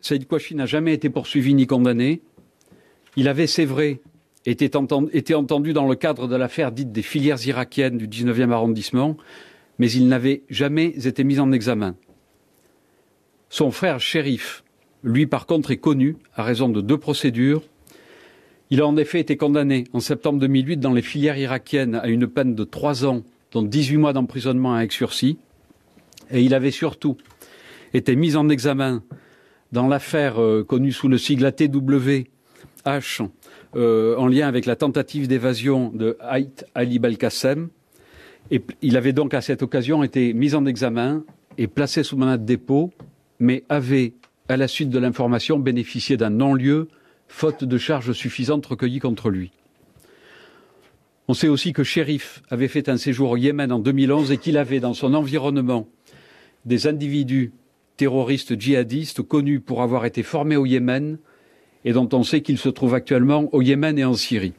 Saïd Kouachi n'a jamais été poursuivi ni condamné. Il avait, c'est vrai, été entendu dans le cadre de l'affaire dite des filières irakiennes du 19e arrondissement, mais il n'avait jamais été mis en examen. Son frère Chérif, lui par contre, est connu à raison de 2 procédures. Il a en effet été condamné en septembre 2008 dans les filières irakiennes à une peine de 3 ans, dont 18 mois d'emprisonnement avec sursis. Et il avait surtout été mis en examen dans l'affaire connue sous le sigle ATWH, en lien avec la tentative d'évasion de Haït Ali Belkacem. Et il avait donc à cette occasion été mis en examen et placé sous mandat de dépôt, mais avait, à la suite de l'information, bénéficié d'un non-lieu, faute de charges suffisantes recueillies contre lui. On sait aussi que Chérif avait fait un séjour au Yémen en 2011 et qu'il avait dans son environnement des individus terroristes djihadistes connus pour avoir été formés au Yémen et dont on sait qu'ils se trouvent actuellement au Yémen et en Syrie.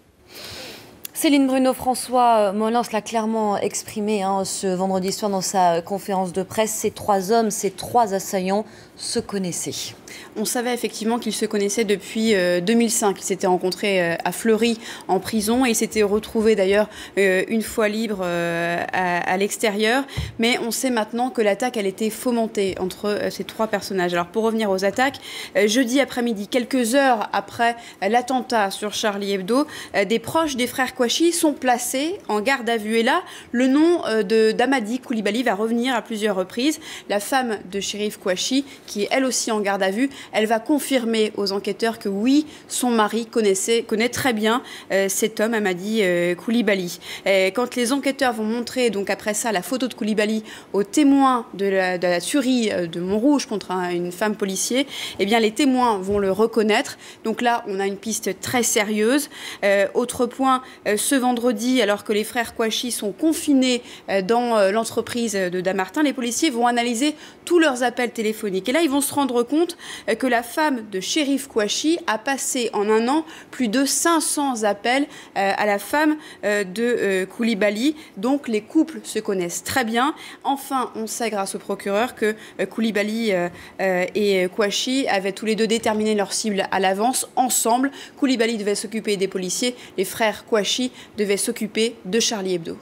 Céline Bruno, François Molins l'a clairement exprimé ce vendredi soir dans sa conférence de presse. Ces 3 hommes, ces 3 assaillants se connaissaient. On savait effectivement qu'ils se connaissaient depuis 2005. Ils s'étaient rencontrés à Fleury en prison et ils s'étaient retrouvés d'ailleurs une fois libres à l'extérieur. Mais on sait maintenant que l'attaque elle était fomentée entre ces 3 personnages. Alors pour revenir aux attaques, jeudi après-midi, quelques heures après l'attentat sur Charlie Hebdo, des proches des frères Kouachi sont placés en garde à vue. Et là, le nom d'Amadi Koulibaly va revenir à plusieurs reprises. La femme de Chérif Kouachi, qui est elle aussi en garde à vue, elle va confirmer aux enquêteurs que oui, son mari connaît très bien cet homme, Amadi Koulibaly. Quand les enquêteurs vont montrer, donc après ça, la photo de Koulibaly aux témoins de la tuerie de Montrouge contre une femme policier, eh bien les témoins vont le reconnaître. Donc là, on a une piste très sérieuse. Autre point, ce vendredi, alors que les frères Kouachi sont confinés dans l'entreprise de Dammartin, les policiers vont analyser tous leurs appels téléphoniques. Et là, ils vont se rendre compte que la femme de Chérif Kouachi a passé en un an plus de 500 appels à la femme de Koulibaly. Donc les couples se connaissent très bien. Enfin, on sait grâce au procureur que Koulibaly et Kouachi avaient tous les deux déterminé leur cible à l'avance, ensemble. Koulibaly devait s'occuper des policiers, les frères Kouachi devaient s'occuper de Charlie Hebdo.